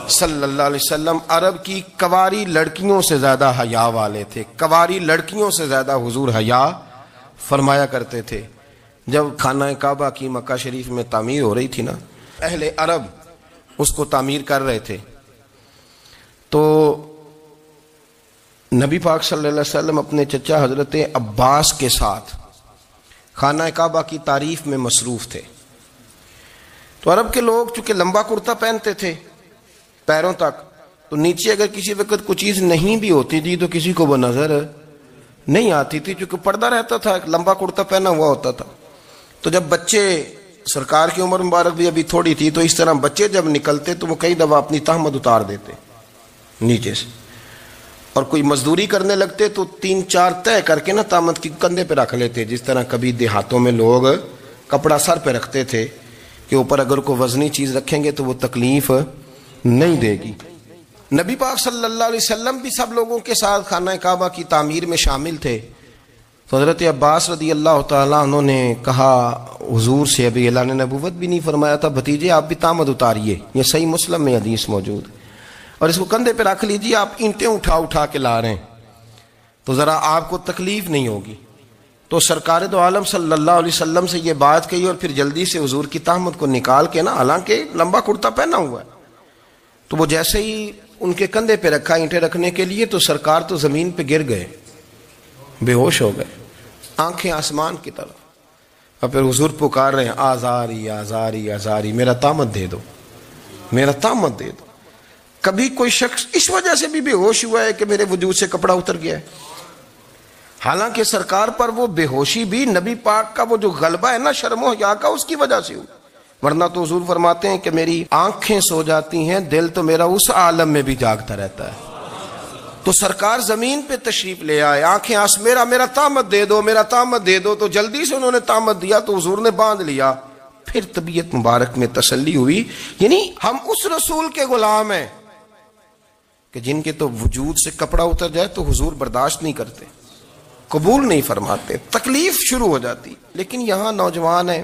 صلی اللہ علیہ وسلم عرب کی کواری لڑکیوں سے زیادہ حیا والے تھے, کواری لڑکیوں سے زیادہ حضور حیا فرمایا کرتے تھے. جب خانہ کعبہ کی مکہ شریف میں تعمیر ہو رہی تھی نا, اہل عرب اس کو تعمیر کر رہے تھے, تو نبی پاک صلی اللہ علیہ وسلم اپنے چچا حضرت عباس کے ساتھ خانہ کعبہ کی تعریف میں مصروف تھے. تو عرب کے لوگ چونکہ لمبا کرتا پہنتے تھے پیروں تک, تو نیچے اگر کسی وقت کوئی چیز نہیں بھی ہوتی تھی تو کسی کو وہ نظر نہیں آتی تھی, چونکہ پردہ رہتا تھا, ایک لمبا کرتا پہنا ہوا ہوتا تھا. تو جب بچے, سرکار کی عمر مبارک بھی ابھی تھوڑی تھی, تو اس طرح بچے جب نکلتے تو وہ کئی دفعہ اپنی تہمت اتار دیتے نیچے سے, اور کوئی مزدوری کرنے لگتے تو 3-4 طے کر کے نا تہمت کی کندھے پہ رکھ لیتے, جس طرح کبھی دیہاتوں میں لوگ کپڑا سر پہ رکھتے تھے کہ اوپر اگر کوئی وزنی چیز رکھیں گے تو وہ تکلیف نہیں دے گی. نبی پاک صلی اللہ علیہ وسلم بھی سب لوگوں کے ساتھ خانہ کعبہ کی تعمیر میں شامل تھے. تو حضرت عباس رضی اللہ تعالیٰ عنہ نے کہا حضور سے, ابھی اللہ نے نبوت بھی نہیں فرمایا تھا, بھتیجے آپ بھی تہمت اتاریے, یہ صحیح مسلم میں حدیث موجود, اور اس کو کندھے پہ رکھ لیجیے, آپ اینٹیں اٹھا اٹھا کے لا رہے ہیں تو ذرا آپ کو تکلیف نہیں ہوگی. تو سرکار دو عالم صلی اللہ علیہ وسلم سے یہ بات کہی, اور پھر جلدی سے حضور کی تہمت کو نکال کے نا, حالانکہ لمبا کرتا پہنا ہوا ہے, تو وہ جیسے ہی ان کے کندھے پہ رکھا اینٹیں رکھنے کے لیے, تو سرکار تو زمین پہ گر گئے, بے ہوش ہو گئے, آنکھیں آسمان کی طرف, اور پھر حضور پکار رہے ہیں آزاری آزاری آزاری, میرا تہمت دے دو, میرا تہمت دے دو. کبھی کوئی شخص اس وجہ سے بھی بے ہوش ہوا ہے کہ میرے وجود سے کپڑا اتر گیا ہے, حالانکہ سرکار پر وہ بے ہوشی بھی نبی پاک کا وہ جو غلبہ ہے نا شرم و حیا کا, اس کی وجہ سے ہوئی. ورنہ تو حضور فرماتے ہیں کہ میری آنکھیں سو جاتی ہیں, دل تو میرا اس عالم میں بھی جاگتا رہتا ہے. تو سرکار زمین پہ تشریف لے آئے, آنکھیں میرا تہمت دے دو, میرا تہمت دے دو. تو جلدی سے انہوں نے تہمت دیا, تو حضور نے باندھ لیا. پھر طبیعت مبارک میں تسلی ہوئی. یعنی ہم اس رسول کے غلام ہیں کہ جن کے تو وجود سے کپڑا اتر جائے تو حضور برداشت نہیں کرتے, قبول نہیں فرماتے, تکلیف شروع ہو جاتی. لیکن یہاں نوجوان ہیں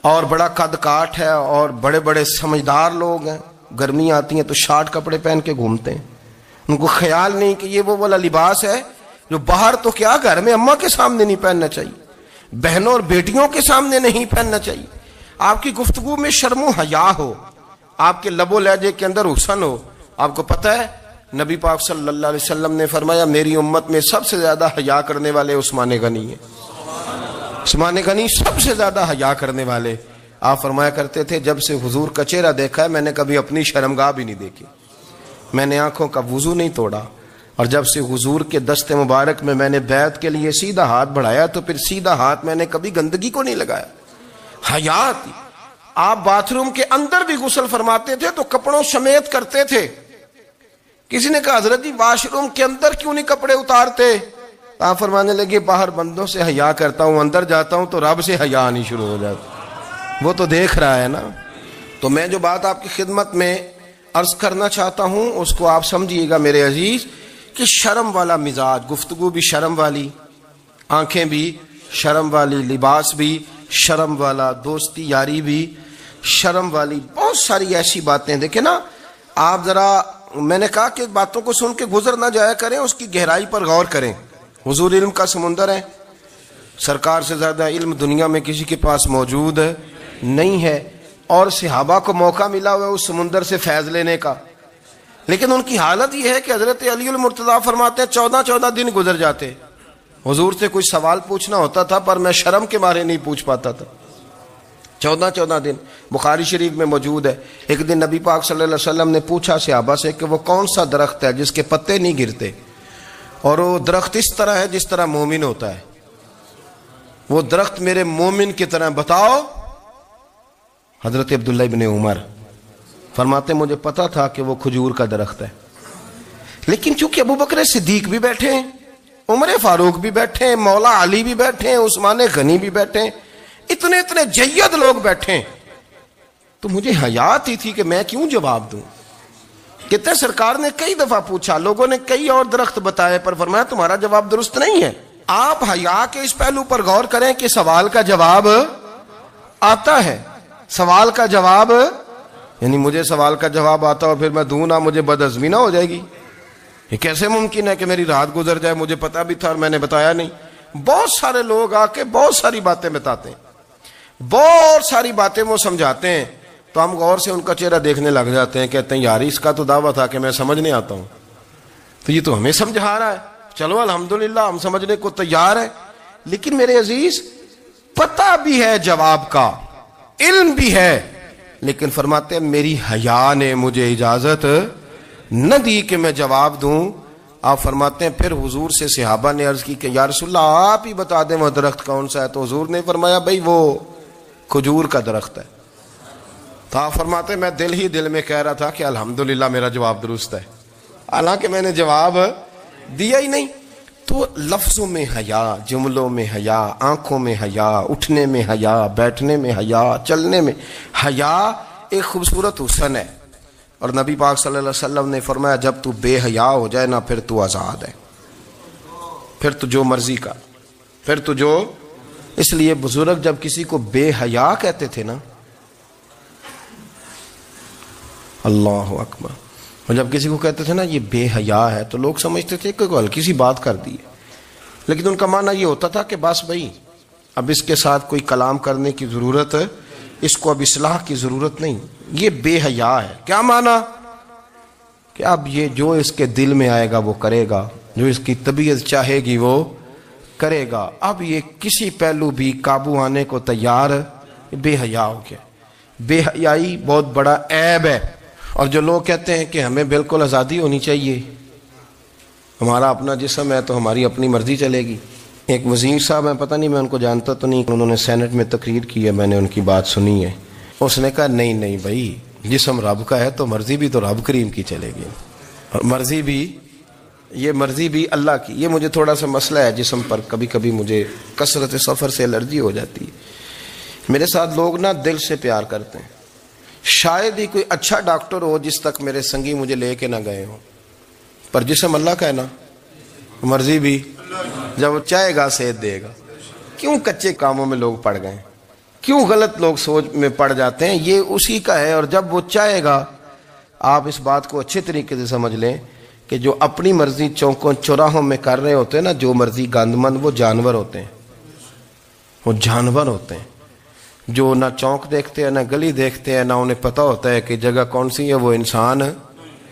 اور بڑا قد کاٹ ہے اور بڑے بڑے سمجھدار لوگ ہیں, گرمی آتی ہیں تو شارٹ کپڑے پہن کے گھومتے ہیں. ان کو خیال نہیں کہ یہ وہ والا لباس ہے جو باہر تو کیا گھر میں اماں کے سامنے نہیں پہننا چاہیے, بہنوں اور بیٹیوں کے سامنے نہیں پہننا چاہیے. آپ کی گفتگو میں شرم و حیا ہو, آپ کے لب و لہجے کے اندر حسن ہو. آپ کو پتہ ہے نبی پاک صلی اللہ علیہ وسلم نے فرمایا میری امت میں سب سے زیادہ حیا کرنے والے عثمان غنی ہیں. عثمان غنی سب سے زیادہ حیا کرنے والے. آپ فرمایا کرتے تھے جب سے حضور کا چہرہ دیکھا ہے میں نے کبھی اپنی شرمگاہ بھی نہیں دیکھی, میں نے آنکھوں کا وضو نہیں توڑا, اور جب سے حضور کے دست مبارک میں میں نے بیعت کے لیے سیدھا ہاتھ بڑھایا تو پھر سیدھا ہاتھ میں نے کبھی گندگی کو نہیں لگایا. حیا تھی. آپ باتھ روم کے اندر بھی غسل فرماتے تھے تو کپڑوں سمیت کرتے تھے. کسی نے کہا حضرت جی واش روم کے اندر کیوں نہیں کپڑے اتارتے؟ آپ فرمانے لگے باہر بندوں سے حیا کرتا ہوں, اندر جاتا ہوں تو رب سے حیا آنی شروع ہو جاتی, وہ تو دیکھ رہا ہے نا. تو میں جو بات آپ کی خدمت میں عرض کرنا چاہتا ہوں اس کو آپ سمجھیے گا میرے عزیز, کہ شرم والا مزاج، گفتگو بھی شرم والی، آنکھیں بھی شرم والی، لباس بھی شرم والا، دوستی یاری بھی شرم والی، بہت ساری ایسی باتیں. دیکھیں نا آپ ذرا، میں نے کہا کہ باتوں کو سن کے گزر نہ جایا کریں، اس کی گہرائی پر غور کریں. حضور علم کا سمندر ہے، سرکار سے زیادہ علم دنیا میں کسی کے پاس موجود نہیں ہے، اور صحابہ کو موقع ملا ہوا ہے اس سمندر سے فیض لینے کا. لیکن ان کی حالت یہ ہے کہ حضرت علی المرتضیٰ فرماتے ہیں 14 دن گزر جاتے. حضور سے کوئی سوال پوچھنا ہوتا تھا پر میں شرم کے مارے نہیں پوچھ پاتا تھا. 14 دن بخاری شریف میں موجود ہے. ایک دن نبی پاک صلی اللہ علیہ وسلم نے پوچھا صحابہ سے کہ وہ کون سا درخت ہے جس کے پتے نہیں گرتے، اور وہ درخت اس طرح ہے جس طرح مومن ہوتا ہے. وہ درخت میرے مومن کی طرح بتاؤ. حضرت عبداللہ ابن عمر فرماتے مجھے پتا تھا کہ وہ کھجور کا درخت ہے، لیکن چونکہ ابو بکر صدیق بھی بیٹھے ہیں، عمر فاروق بھی بیٹھے ہیں، مولا علی بھی بیٹھے ہیں، عثمان غنی بھی بیٹھے ہیں، اتنے جید لوگ بیٹھے ہیں، تو مجھے حیا آتی تھی کہ میں کیوں جواب دوں. کہتے ہیں سرکار نے کئی دفعہ پوچھا، لوگوں نے کئی اور درخت بتائے، پر فرمایا تمہارا جواب درست نہیں ہے. آپ حیا کے اس پہلو پر غور کریں کہ سوال کا جواب آتا ہے. سوال کا جواب یعنی مجھے سوال کا جواب آتا اور پھر میں دوں نہ، مجھے بدعزمی نہ ہو جائے گی. یہ کیسے ممکن ہے کہ میری رات گزر جائے، مجھے پتا بھی تھا اور میں نے بتایا نہیں. بہت سارے لوگ آ کے بہت ساری باتیں بتاتے ہیں، بہت ساری باتیں وہ سمجھاتے ہیں، تو ہم غور سے ان کا چہرہ دیکھنے لگ جاتے ہیں، کہتے ہیں یار اس کا تو دعویٰ تھا کہ میں سمجھنے آتا ہوں، تو یہ تو ہمیں سمجھا رہا ہے. چلو الحمدللہ ہم سمجھنے کو تیار ہیں. لیکن میرے عزیز پتہ بھی ہے جواب کا، علم بھی ہے، لیکن فرماتے ہیں میری حیا نے مجھے اجازت نہ دی کہ میں جواب دوں. آپ فرماتے ہیں پھر حضور سے صحابہ نے عرض کی کہ یا رسول اللہ آپ ہی بتا دیں وہ درخت کون سا ہے. تو حضور نے فرمایا بھئی وہ کھجور کا درخت ہے. تو آپ فرماتے ہیں میں دل میں کہہ رہا تھا کہ الحمدللہ میرا جواب درست ہے، حالانکہ میں نے جواب دیا ہی نہیں. تو لفظوں میں حیا، جملوں میں حیا، آنکھوں میں حیا، اٹھنے میں حیا، بیٹھنے میں حیا، چلنے میں حیا ایک خوبصورت حسن ہے. اور نبی پاک صلی اللہ علیہ وسلم نے فرمایا جب تو بے حیا ہو جائے نا پھر تو آزاد ہے، پھر تو جو مرضی کا، پھر تو جو. اس لیے بزرگ جب کسی کو بے حیا کہتے تھے نا، اللہ اکبر، اور جب کسی کو کہتے تھے نا یہ بے حیا ہے تو لوگ سمجھتے تھے کہ کوئی ہلکی سی بات کر دی ہے، لیکن ان کا معنی یہ ہوتا تھا کہ بس بھائی اب اس کے ساتھ کوئی کلام کرنے کی ضرورت ہے، اس کو اب اصلاح کی ضرورت نہیں، یہ بے حیا ہے. کیا معنی؟ کہ اب یہ جو اس کے دل میں آئے گا وہ کرے گا، جو اس کی طبیعت چاہے گی وہ کرے گا، اب یہ کسی پہلو بھی قابو آنے کو تیار بے حیا ہو گیا. بے حیائی بہت بڑا عیب ہے. اور جو لوگ کہتے ہیں کہ ہمیں بالکل آزادی ہونی چاہیے، ہمارا اپنا جسم ہے تو ہماری اپنی مرضی چلے گی. ایک وزیر صاحب ہیں، پتہ نہیں میں ان کو جانتا تو نہیں، انہوں نے سینٹ میں تقریر کی ہے، میں نے ان کی بات سنی ہے. اس نے کہا نہیں بھائی جسم رب کا ہے تو مرضی بھی تو رب کریم کی چلے گی، اور مرضی بھی اللہ کی. یہ مجھے تھوڑا سا مسئلہ ہے جسم پر، کبھی کبھی مجھے کثرت سفر سے الرجی ہو جاتی ہے. میرے ساتھ لوگ نا دل سے پیار کرتے ہیں، شاید ہی کوئی اچھا ڈاکٹر ہو جس تک میرے سنگی مجھے لے کے نہ گئے ہوں، پر جسم اللہ کا ہے نا، مرضی بھی جب وہ چاہے گا صحت دے گا. کیوں کچے کاموں میں لوگ پڑ گئے، کیوں غلط لوگ سوچ میں پڑ جاتے ہیں؟ یہ اسی کا ہے. اور جب وہ چاہے گا، آپ اس بات کو اچھے طریقے سے سمجھ لیں کہ جو اپنی مرضی چوکوں چوراہوں میں کر رہے ہوتے ہیں نا، جو مرضی گند مند، وہ جانور ہوتے ہیں، وہ جانور ہوتے ہیں جو نہ چونک دیکھتے ہیں، نہ گلی دیکھتے ہیں، نہ انہیں پتہ ہوتا ہے کہ جگہ کون سی ہے. وہ انسان،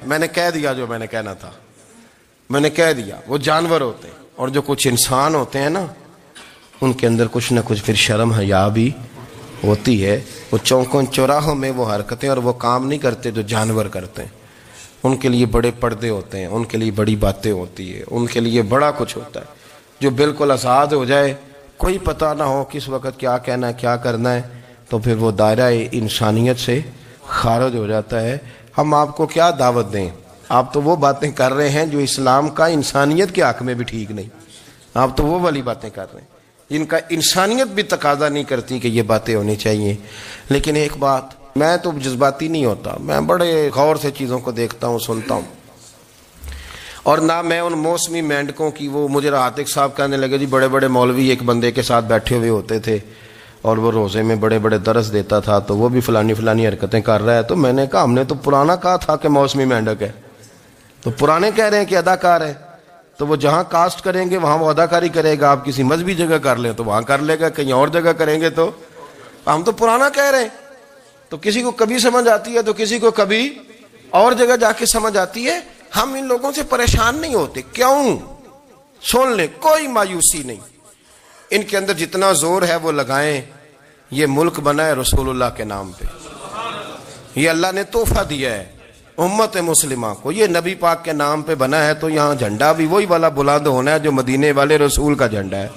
میں نے کہہ دیا جو میں نے کہنا تھا، میں نے کہہ دیا، وہ جانور ہوتے ہیں. اور جو کچھ انسان ہوتے ہیں نا، ان کے اندر کچھ نہ کچھ پھر شرم حیا بھی ہوتی ہے. وہ چوکوں چوراہوں میں وہ حرکتیں اور وہ کام نہیں کرتے جو جانور کرتے ہیں. ان کے لیے بڑے پردے ہوتے ہیں، ان کے لیے بڑی باتیں ہوتی ہے، ان کے لیے بڑا کچھ ہوتا ہے. جو بالکل آزاد ہو جائے، کوئی پتہ نہ ہو کس وقت کیا کہنا ہے کیا کرنا ہے، تو پھر وہ دائرہ انسانیت سے خارج ہو جاتا ہے. ہم آپ کو کیا دعوت دیں؟ آپ تو وہ باتیں کر رہے ہیں جو اسلام کا انسانیت کے حق میں بھی ٹھیک نہیں. آپ تو وہ والی باتیں کر رہے ہیں جن کا انسانیت بھی تقاضا نہیں کرتی کہ یہ باتیں ہونی چاہیے. لیکن ایک بات، میں تو جذباتی نہیں ہوتا، میں بڑے غور سے چیزوں کو دیکھتا ہوں، سنتا ہوں. اور نہ میں ان موسمی مینڈکوں کی، وہ مجھے عاتق صاحب کہنے لگے جی بڑے بڑے مولوی ایک بندے کے ساتھ بیٹھے ہوئے ہوتے تھے اور وہ روزے میں بڑے بڑے درس دیتا تھا تو وہ بھی فلانی فلانی حرکتیں کر رہا ہے. تو میں نے کہا ہم نے تو پرانا کہا تھا کہ موسمی مینڈک ہے، تو پرانے کہہ رہے ہیں کہ اداکار ہے، تو وہ جہاں کاسٹ کریں گے وہاں وہ اداکاری کرے گا. آپ کسی مذہبی جگہ کر لیں تو وہاں کر لے گا، کہیں اور جگہ کریں گے تو ہم تو پرانا کہہ رہے ہیں. تو کسی کو کبھی سمجھ آتی ہے تو کسی کو کبھی اور جگہ جا کے سمجھ آتی ہے. ہم ان لوگوں سے پریشان نہیں ہوتے. کیوں؟ سن لیں، کوئی مایوسی نہیں. ان کے اندر جتنا زور ہے وہ لگائیں. یہ ملک بنا ہے رسول اللہ کے نام پہ، یہ اللہ نے تحفہ دیا ہے امت مسلمہ کو. یہ نبی پاک کے نام پہ بنا ہے تو یہاں جھنڈا بھی وہی والا بلند ہونا ہے جو مدینے والے رسول کا جھنڈا ہے،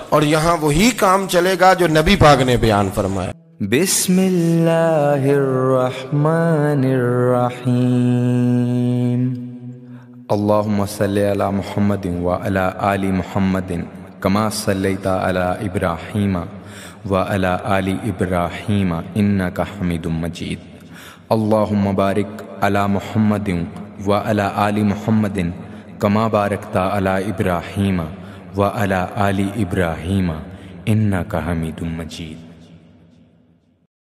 اور یہاں وہی کام چلے گا جو نبی پاک نے بیان فرمایا. بسم اللہ الرحمن الرحیم. اللہم صلی علی محمد وعلی آل محمد کما صلیت علی ابراہیم وعلی آل ابراہیم انک حمید مجید. اللہم بارک علی محمد وعلی آل محمد کما بارکت علی ابراہیم وعلی آل ابراہیم انک حمید مجید.